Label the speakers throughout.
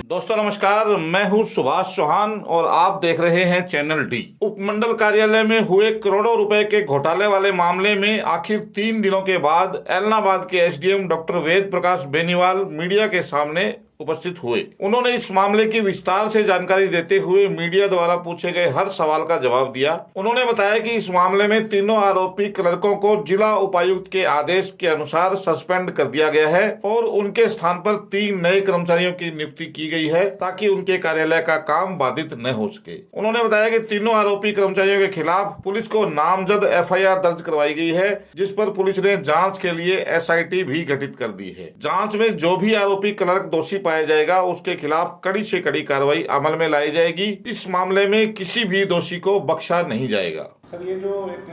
Speaker 1: दोस्तों नमस्कार, मैं हूं सुभाष चौहान और आप देख रहे हैं चैनल डी। उपमंडल कार्यालय में हुए करोड़ों रुपए के घोटाले वाले मामले में आखिर 3 दिनों के बाद ऐलनाबाद के SDM doctor Ved Prakash Beniwal media के सामने उपस्थित हुए। उन्होंने इस मामले की विस्तार से जानकारी देते हुए मीडिया द्वारा पूछे गए हर सवाल का जवाब दिया। उन्होंने बताया कि इस मामले में तीनों आरोपी क्लर्कों को जिला उपायुक्त के आदेश के अनुसार सस्पेंड कर दिया गया है और उनके स्थान पर 3 नए कर्मचारियों की नियुक्ति की गई है ताकि उनके कार्यालय का काम बाधित न हो सके। उन्होंने बताया कि तीनों आरोपी कर्मचारियों के खिलाफ पुलिस को नामजद एफआईआर दर्ज करवाई गई है, जिस पर पुलिस ने जांच के लिए एसआईटी भी गठित कर दी है। जांच में जो भी आरोपी क्लर्क दोषी पाया जाएगा उसके खिलाफ कड़ी से कड़ी कार्रवाई अमल में लाई जाएगी। इस मामले में किसी भी दोषी को बख्शा नहीं जाएगा।
Speaker 2: सर, ये जो एक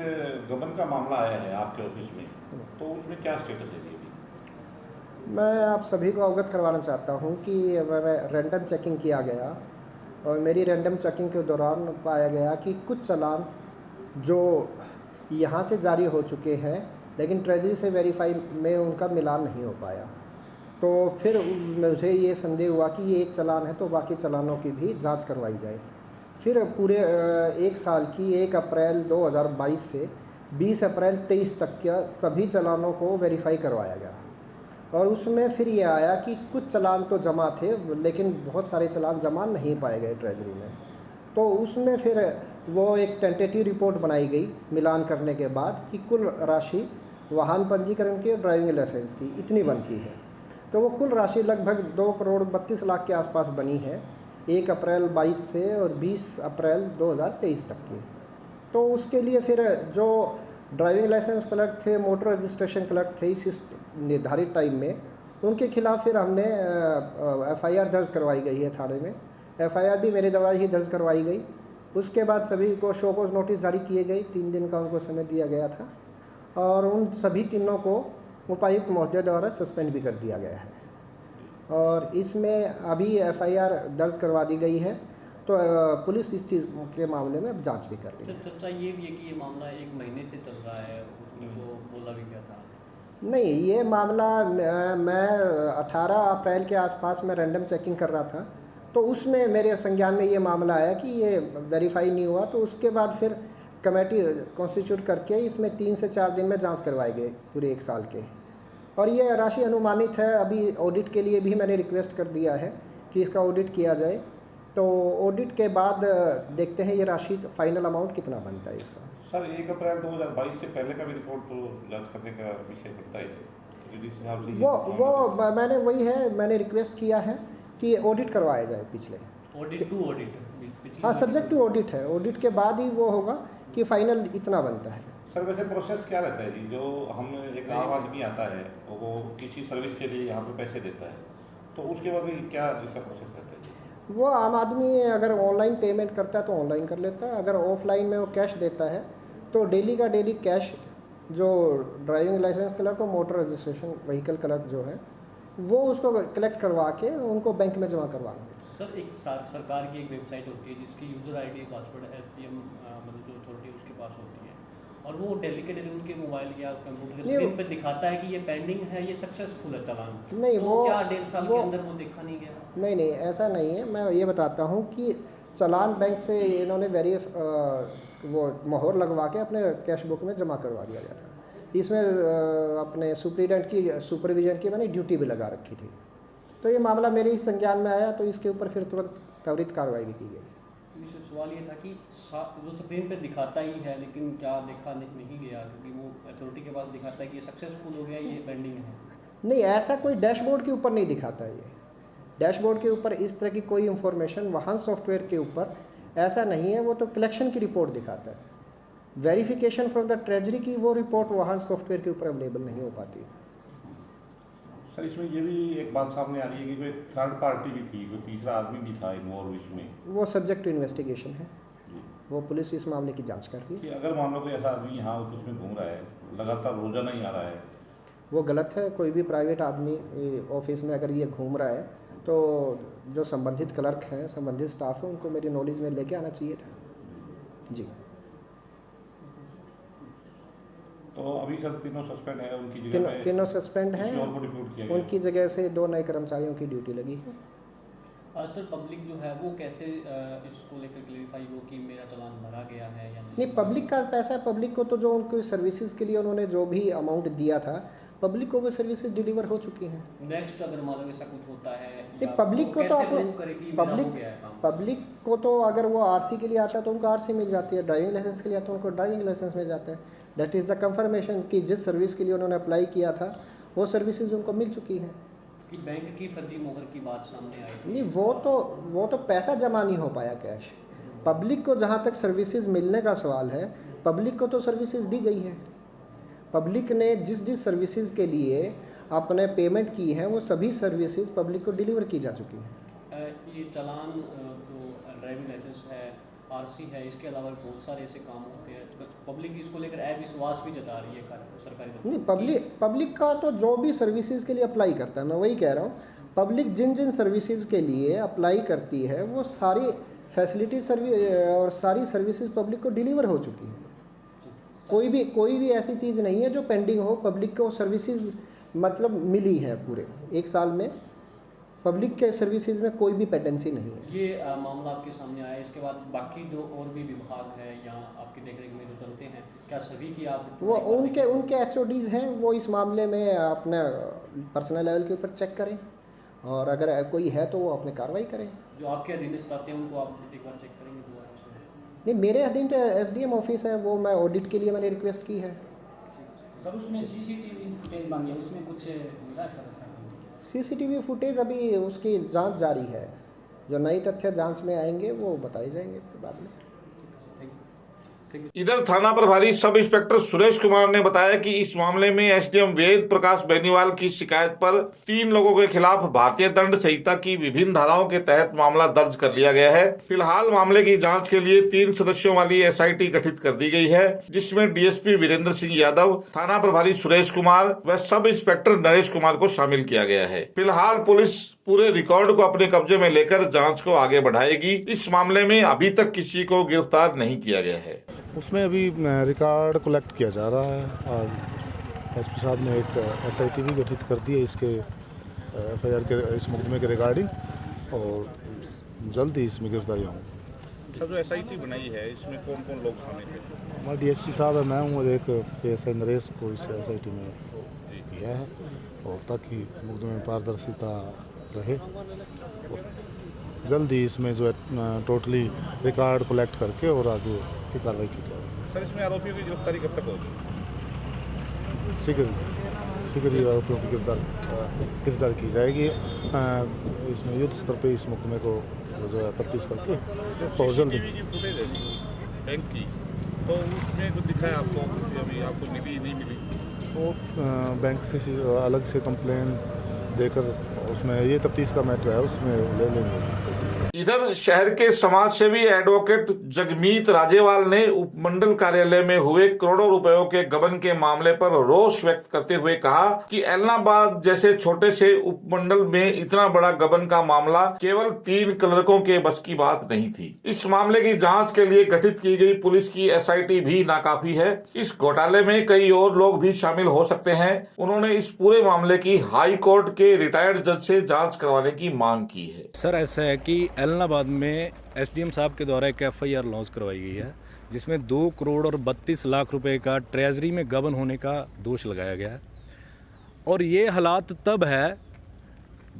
Speaker 2: गबन का मामला आया है आपके ऑफिस में, तो उसमें क्या स्टेटस है?
Speaker 3: मैं आप सभी को अवगत करवाना चाहता हूं कि मैं रैंडम चेकिंग किया गया और मेरी रैंडम चेकिंग के दौरान पाया गया कि कुछ चालान जो यहां से जारी हो चुके हैं लेकिन ट्रेजरी से वेरीफाई में उनका मिलान नहीं हो पाया। तो फिर मुझे ये संदेह हुआ कि ये एक चालान है तो बाकी चालानों की भी जांच करवाई जाए। फिर पूरे 1 साल की 1 अप्रैल 2022 से 20 अप्रैल 23 तक के सभी चालानों को वेरीफाई करवाया गया और उसमें फिर ये आया कि कुछ चालान तो जमा थे लेकिन बहुत सारे चालान जमा नहीं पाए गए ट्रेजरी में। तो उसमें फिर वो एक टेंटेटिव रिपोर्ट बनाई गई मिलान करने के बाद कि कुल राशि वाहन पंजीकरण की और ड्राइविंग लाइसेंस की इतनी बनती है। तो वो कुल राशि लगभग 2 करोड़ 32 लाख के आसपास बनी है 1 अप्रैल 22 से और 20 अप्रैल 2023 तक की। तो उसके लिए फिर जो ड्राइविंग लाइसेंस क्लर्क थे, मोटर रजिस्ट्रेशन क्लर्क थे, इस निर्धारित टाइम में उनके खिलाफ फिर हमने एफआईआर दर्ज करवाई गई है थाने में। एफआईआर भी मेरे द्वारा ही दर्ज करवाई गई। उसके बाद सभी को शोकॉज नोटिस जारी किए गए, 3 दिन का उनको समय दिया गया था और उन सभी तीनों को उपायुक्त महोदय द्वारा सस्पेंड भी कर दिया गया है और इसमें अभी एफआईआर दर्ज करवा दी गई है। तो पुलिस इस चीज़ के मामले में अब जांच भी कर रही है।
Speaker 4: चर्चा ये भी है कि ये मामला 1 महीने से चल रहा है, उसने वो बोला भी क्या था?
Speaker 3: नहीं, ये मामला मैं 18 अप्रैल के आसपास में रैंडम चेकिंग कर रहा था तो उसमें मेरे संज्ञान में ये मामला आया कि ये वेरीफाई नहीं हुआ। तो उसके बाद फिर कमेटी कॉन्स्टिट्यूट करके इसमें 3 से 4 दिन में जांच करवाए गए पूरे 1 साल के और ये राशि अनुमानित है। अभी ऑडिट के लिए भी मैंने रिक्वेस्ट कर दिया है कि इसका ऑडिट किया जाए। तो ऑडिट के बाद देखते हैं ये राशि फाइनल अमाउंट कितना बनता है इसका।
Speaker 2: सर, 1 अप्रैल 2022 से पहले का भी रिपोर्ट तो जांच करने का विषय बनता है जिस हिसाब से
Speaker 3: वो मैंने वही है, मैंने रिक्वेस्ट किया है कि ऑडिट करवाया जाए पिछले
Speaker 4: ऑडिट टू ऑडिट।
Speaker 3: हाँ, सब्जेक्ट टू ऑडिट है। ऑडिट के बाद ही वो होगा कि फाइनल इतना बनता है।
Speaker 2: सर, वैसे प्रोसेस क्या रहता है जी? जो हम एक आम आदमी आता है वो किसी सर्विस के लिए यहाँ पे पैसे देता है, तो उसके बाद भी क्या इसका प्रोसेस रहता है जी?
Speaker 3: वो आम आदमी अगर ऑनलाइन पेमेंट करता है तो ऑनलाइन कर लेता है, अगर ऑफलाइन में वो कैश देता है तो डेली का डेली कैश जो ड्राइविंग लाइसेंस क्लर्क और मोटर रजिस्ट्रेशन व्हीकल क्लर्क जो है वो उसको कलेक्ट करवा के उनको बैंक में जमा करवाना।
Speaker 4: सर, एक सरकार की एक वेबसाइट होती है जिसकी यूज़र आईडी पासवर्ड एसडीएम मतलब जो अथॉरिटी उसके पास होती है और वो डेली के डेली उनके मोबाइल या कंप्यूटर के स्क्रीन पे दिखाता है कि ये पेंडिंग है, ये सक्सेसफुल है चालान।
Speaker 3: नहीं,
Speaker 4: तो
Speaker 3: वो
Speaker 4: क्या 1.5 साल के अंदर वो देखा नहीं गया?
Speaker 3: नहीं, ऐसा नहीं है। मैं ये बताता हूँ कि चालान बैंक से इन्होंने वो मोहर लगवा के अपने कैश बुक में जमा करवा दिया गया था। इसमें अपने सुप्रीडेंट की सुपरविजन की मैंने ड्यूटी भी लगा रखी थी। तो ये मामला मेरे ही संज्ञान में आया तो इसके ऊपर फिर तुरंत त्वरित कार्रवाई भी की गई।
Speaker 4: सवाल ये था कि वो स्क्रीन पे दिखाता ही है लेकिन क्या देखा नहीं गया, क्योंकि वो अथॉरिटी के पास दिखाता है कि ये सक्सेसफुल हो गया, ये पेंडिंग है।
Speaker 3: नहीं, ऐसा कोई डैशबोर्ड के ऊपर नहीं दिखाता है। ये डैशबोर्ड के ऊपर इस तरह की कोई इन्फॉर्मेशन वाहन सॉफ्टवेयर के ऊपर ऐसा नहीं है। वो तो कलेक्शन की रिपोर्ट दिखाता है। वेरिफिकेशन फ्रॉम द ट्रेजरी की वो रिपोर्ट वाहन सॉफ्टवेयर के ऊपर अवेलेबल नहीं हो पाती।
Speaker 2: सर, इसमें ये भी एक बात सामने आ रही है कि कोई थर्ड पार्टी भी थी, कोई तीसरा आदमी भी था इन्वॉल्व इसमें।
Speaker 3: वो सब्जेक्ट टू इन्वेस्टिगेशन है, वो पुलिस इस मामले की जांच कर रही है।
Speaker 2: कि अगर मान लो कोई ऐसा आदमी यहाँ उसमें घूम रहा है, लगातार रोजाना ही आ रहा है,
Speaker 3: वो गलत है। कोई भी प्राइवेट आदमी ऑफिस में अगर ये घूम रहा है तो जो संबंधित क्लर्क हैं, संबंधित स्टाफ है, उनको मेरी नॉलेज में लेके आना चाहिए था जी।
Speaker 2: तो अभी सर तीनों सस्पेंड है, उनकी जगह
Speaker 3: तीनों सस्पेंड हैं।
Speaker 2: किसी और को डिप्यूट किया गया।
Speaker 3: उनकी जगह से 2 नए कर्मचारियों की ड्यूटी लगी है।
Speaker 4: सर पब्लिक जो है वो कैसे इसको लेकर क्लेरिफाई हो कि मेरा चालान भरा गया है या
Speaker 3: नहीं, पब्लिक का पैसा है, पब्लिक को तो जो उनको सर्विसेज के लिए उन्होंने जो भी अमाउंट दिया था, पब्लिक को वो सर्विसेज डिलीवर हो चुकी हैं।
Speaker 4: नेक्स्ट अगर मान लो ऐसा कुछ होता है
Speaker 3: नहीं, पब्लिक को तो अपने पब्लिक को तो अगर वो आरसी के लिए आता है तो उनको आरसी मिल जाती है, ड्राइविंग लाइसेंस के लिए आता है उनको ड्राइविंग लाइसेंस मिल जाता है। दैट इज़ द कंफर्मेशन कि जिस सर्विस के लिए उन्होंने अप्लाई किया था वो सर्विसेज उनको मिल चुकी हैं।
Speaker 4: कि बैंक की फर्जी मोहर की बात सामने आई
Speaker 3: नहीं, वो तो पैसा जमा नहीं हो पाया कैश। पब्लिक को जहाँ तक सर्विसेज मिलने का सवाल है, पब्लिक को तो सर्विसेज दी गई है। पब्लिक ने जिस सर्विसेज के लिए आपने पेमेंट की है वो सभी सर्विसेज पब्लिक को डिलीवर की जा चुकी हैं।
Speaker 4: ये चालान जो ड्राइविंग लाइसेंस है, आरसी है, इसके अलावा बहुत सारे ऐसे काम होते हैं, पब्लिक इसको लेकर अविश्वास भी जता रही है सरकारी दफ्तर।
Speaker 3: नहीं, पब्लिक का तो जो भी सर्विसेज के लिए अप्लाई करता है, मैं वही कह रहा हूँ, पब्लिक जिन सर्विसेज के लिए अप्लाई करती है वो सारी फैसिलिटी और सारी सर्विसेज पब्लिक को डिलीवर हो चुकी है। कोई भी ऐसी चीज़ नहीं है जो पेंडिंग हो। पब्लिक को सर्विसेज मतलब मिली है पूरे 1 साल में, पब्लिक के सर्विसेज में कोई भी पेंडेंसी नहीं है।
Speaker 4: ये मामला आपके सामने आया, इसके बाद बाकी जो और भी विभाग है यहाँ आपकी देखरेख में जो चलते हैं, क्या सभी की आप
Speaker 3: वो उनके एचओडीज़ हैं, वो इस मामले में अपने पर्सनल लेवल के ऊपर चेक करें और अगर कोई है तो वो अपने कार्रवाई करें।
Speaker 4: जो आपके अधीनस्थ आते हैं उनको आप एक बार चेक करेंगे दोबारा से?
Speaker 3: नहीं, मेरे अधीन तो एसडीएम ऑफिस है, वो मैं ऑडिट के लिए मैंने रिक्वेस्ट की है।
Speaker 5: सर उसमें सीसीटीवी फुटेज मांगी है, उसमें कुछ मिला है सर?
Speaker 3: सीसीटीवी फुटेज अभी उसकी जांच जारी है, जो नई तथ्य जांच में आएंगे वो बताए जाएंगे फिर बाद में।
Speaker 1: इधर थाना प्रभारी सब इंस्पेक्टर सुरेश कुमार ने बताया कि इस मामले में एसडीएम वेद प्रकाश बेनीवाल की शिकायत पर 3 लोगों के खिलाफ भारतीय दंड संहिता की विभिन्न धाराओं के तहत मामला दर्ज कर लिया गया है। फिलहाल मामले की जांच के लिए 3 सदस्यों वाली एसआईटी गठित कर दी गई है, जिसमें डीएसपी वीरेंद्र सिंह यादव, थाना प्रभारी सुरेश कुमार व सब इंस्पेक्टर नरेश कुमार को शामिल किया गया है। फिलहाल पुलिस पूरे रिकॉर्ड को अपने कब्जे में लेकर जांच को आगे बढ़ाएगी। इस मामले में अभी तक किसी को गिरफ्तार नहीं किया गया है।
Speaker 6: उसमें अभी रिकॉर्ड कलेक्ट किया जा रहा है और एसपी साहब ने एक एसआईटी भी गठित कर दी है इसके एफआईआर के इस मुकदमे के रिगार्डिंग, और जल्द ही इसमें गिरफ्तारी होंगी।
Speaker 2: सर जो एसआईटी बनाई है इसमें कौन कौन लोग शामिल हैं?
Speaker 6: हमारा डीएसपी साहब है, मैं हूँ और एक एएसआई नरेश को इस एसआईटी में किया है, और ताकि मुकदमे में पारदर्शिता रहे। और जल्द ही इसमें जो है टोटली रिकॉर्ड कलेक्ट करके और आगे की कार्रवाई की जाएगी।
Speaker 2: सर इसमें आरोपियों की गिरफ्तारी कब तक होगी?
Speaker 6: शीघ्र ही आरोपियों की गिरफ्तार की जाएगी। इसमें युद्ध स्तर पे इस मुकदमे को जो है तफ्तीश करके और जल्द
Speaker 2: फुटेज है बैंक की, तो उसमें जो दिखा है आपको अभी आपको मिली नहीं मिली?
Speaker 6: तो बैंक से अलग से कंप्लेन देकर उसमें ये तफ्तीश का मैटर है, उसमें ले लेंगे।
Speaker 1: इधर शहर के समाज सेवी एडवोकेट जगमीत राजेवाल ने उपमंडल कार्यालय में हुए करोड़ों रुपयों के गबन के मामले पर रोष व्यक्त करते हुए कहा कि एलनाबाद जैसे छोटे से उपमंडल में इतना बड़ा गबन का मामला केवल 3 क्लर्कों के बस की बात नहीं थी। इस मामले की जांच के लिए गठित की गई पुलिस की एसआईटी भी नाकाफी है। इस घोटाले में कई और लोग भी शामिल हो सकते हैं। उन्होंने इस पूरे मामले की हाई कोर्ट के रिटायर्ड जज से जांच करवाने की मांग की है।
Speaker 7: सर ऐसा है कि एलनाबाद में एसडीएम साहब के द्वारा एक एफआईआर लॉन्च करवाई गई है, जिसमें 2 करोड़ और 32 लाख रुपए का ट्रेजरी में गबन होने का दोष लगाया गया है। और ये हालात तब है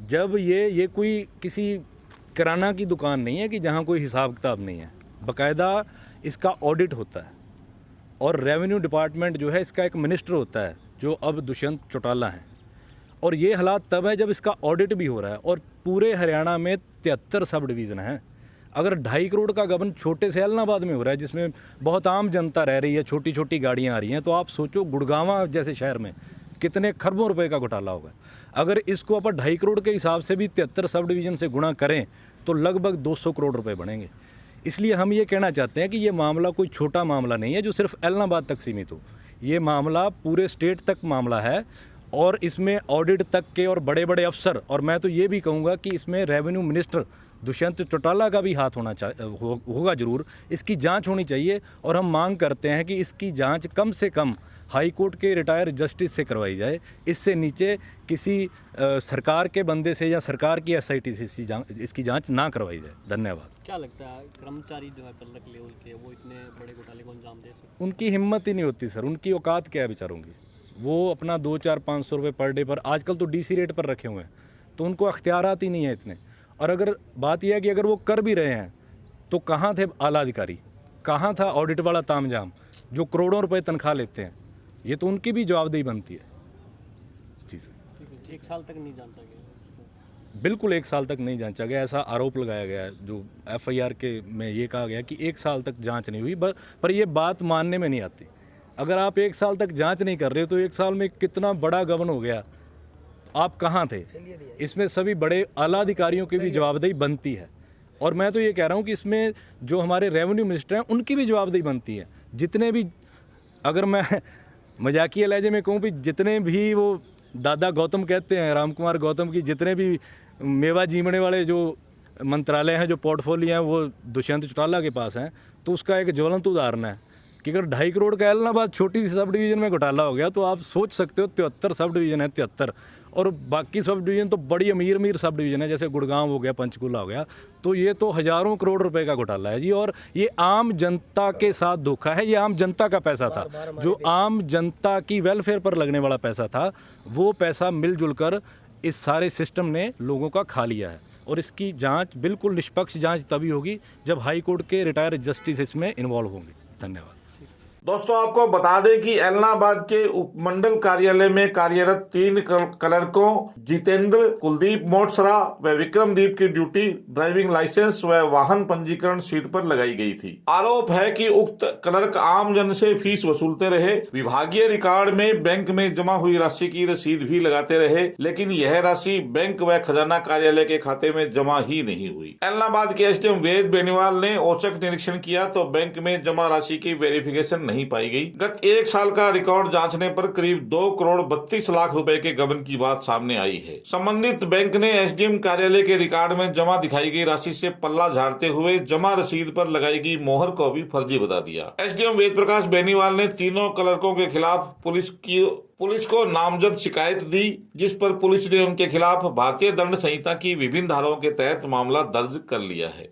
Speaker 7: जब ये कोई किसी किराना की दुकान नहीं है कि जहाँ कोई हिसाब किताब नहीं है, बाकायदा इसका ऑडिट होता है। और रेवेन्यू डिपार्टमेंट जो है इसका एक मिनिस्टर होता है जो अब दुष्यंत चौटाला हैं। और ये हालात तब है जब इसका ऑडिट भी हो रहा है। और पूरे हरियाणा में 73 सब डिवीज़न हैं। अगर 2.5 करोड़ का गबन छोटे से एलनाबाद में हो रहा है, जिसमें बहुत आम जनता रह रही है, छोटी छोटी गाड़ियाँ आ रही हैं, तो आप सोचो गुड़गांव जैसे शहर में कितने खरबों रुपए का घोटाला होगा। अगर इसको अपन 2.5 करोड़ के हिसाब से भी 73 सब डिवीज़न से गुणा करें तो लगभग 200 करोड़ रुपए बनेंगे। इसलिए हम ये कहना चाहते हैं कि ये मामला कोई छोटा मामला नहीं है जो सिर्फ एलनाबाद तक सीमित हो। ये मामला पूरे स्टेट तक मामला है और इसमें ऑडिट तक के और बड़े बड़े अफसर, और मैं तो ये भी कहूँगा कि इसमें रेवेन्यू मिनिस्टर दुष्यंत चौटाला का भी हाथ होगा जरूर। इसकी जांच होनी चाहिए और हम मांग करते हैं कि इसकी जांच कम से कम हाई कोर्ट के रिटायर्ड जस्टिस से करवाई जाए। इससे नीचे किसी सरकार के बंदे से या सरकार की SIT से इसकी जांच ना करवाई जाए। धन्यवाद।
Speaker 4: क्या लगता है कर्मचारी जो है क्लर्क लेवल के, वो इतने बड़े घोटाले को अंजाम दे सकते?
Speaker 7: उनकी हिम्मत ही नहीं होती सर, उनकी औकात क्या है बेचारों की। वो अपना 200-400-500 रुपये पर डे पर, आजकल तो DC रेट पर रखे हुए हैं, तो उनको अख्तियारात ही नहीं है इतने। और अगर बात यह है कि अगर वो कर भी रहे हैं तो कहाँ थे आला अधिकारी, कहाँ था ऑडिट वाला तामझाम जो करोड़ों रुपए तनख्वाह लेते हैं? ये तो उनकी भी जवाबदेही बनती है। जी सर।
Speaker 4: ठीक है, 1 साल तक नहीं जांचा गया?
Speaker 7: बिल्कुल 1 साल तक नहीं जांचा गया, ऐसा आरोप लगाया गया है। जो FIR के में ये कहा गया कि 1 साल तक जांच नहीं हुई, पर ये बात मानने में नहीं आती। अगर आप 1 साल तक जांच नहीं कर रहे हो तो 1 साल में कितना बड़ा गबन हो गया, आप कहाँ थे? इसमें सभी बड़े आला अधिकारियों की भी जवाबदेही बनती है। और मैं तो ये कह रहा हूँ कि इसमें जो हमारे रेवेन्यू मिनिस्टर हैं उनकी भी जवाबदेही बनती है। जितने भी, अगर मैं मजाकिया लहजे में कहूँ भी, जितने भी वो दादा गौतम कहते हैं, राम कुमार गौतम की जितने भी मेवा जीमने वाले जो मंत्रालय हैं, जो पोर्टफोलियो हैं, वो दुष्यंत चौटाला के पास हैं। तो उसका एक ज्वलंत उदाहरण है कि अगर 2.5 करोड़ का एलनाबाद छोटी सी सब डिवीज़न में घोटाला हो गया तो आप सोच सकते हो 73 सब डिवीज़न है, 73, और बाकी सब डिवीज़न तो बड़ी अमीर सब डिवीज़न है, जैसे गुड़गांव हो गया, पंचकूला हो गया। तो ये तो हज़ारों करोड़ रुपए का घोटाला है जी। और ये आम जनता के साथ धोखा है। ये आम जनता का पैसा था, जो आम जनता की वेलफेयर पर लगने वाला पैसा था, वो पैसा मिलजुल कर इस सारे सिस्टम ने लोगों का खा लिया है। और इसकी जांच, बिल्कुल निष्पक्ष जांच तभी होगी जब हाई कोर्ट के रिटायर्ड जस्टिस इसमें इन्वॉल्व होंगे। धन्यवाद।
Speaker 1: दोस्तों, आपको बता दें कि एलनाबाद के उपमंडल कार्यालय में कार्यरत 3 क्लर्कों जितेंद्र, कुलदीप मोटसरा व विक्रमदीप की ड्यूटी ड्राइविंग लाइसेंस व वाहन पंजीकरण शीट पर लगाई गई थी। आरोप है कि उक्त क्लर्क आमजन से फीस वसूलते रहे, विभागीय रिकॉर्ड में बैंक में जमा हुई राशि की रसीद भी लगाते रहे, लेकिन यह राशि बैंक व खजाना कार्यालय के खाते में जमा ही नहीं हुई। एलनाबाद के SDM वेद बेनीवाल ने औचक निरीक्षण किया तो बैंक में जमा राशि की वेरिफिकेशन नहीं पाई गई। गत 1 साल का रिकॉर्ड जांचने पर करीब 2 करोड़ 32 लाख रुपए के गबन की बात सामने आई है। संबंधित बैंक ने SDM कार्यालय के रिकॉर्ड में जमा दिखाई गई राशि से पल्ला झाड़ते हुए जमा रसीद पर लगाई गई मोहर को भी फर्जी बता दिया। SDM वेद प्रकाश बेनीवाल ने तीनों क्लर्कों के खिलाफ पुलिस को नामजद शिकायत दी, जिस पर पुलिस ने उनके खिलाफ भारतीय दंड संहिता की विभिन्न धाराओं के तहत मामला दर्ज कर लिया है।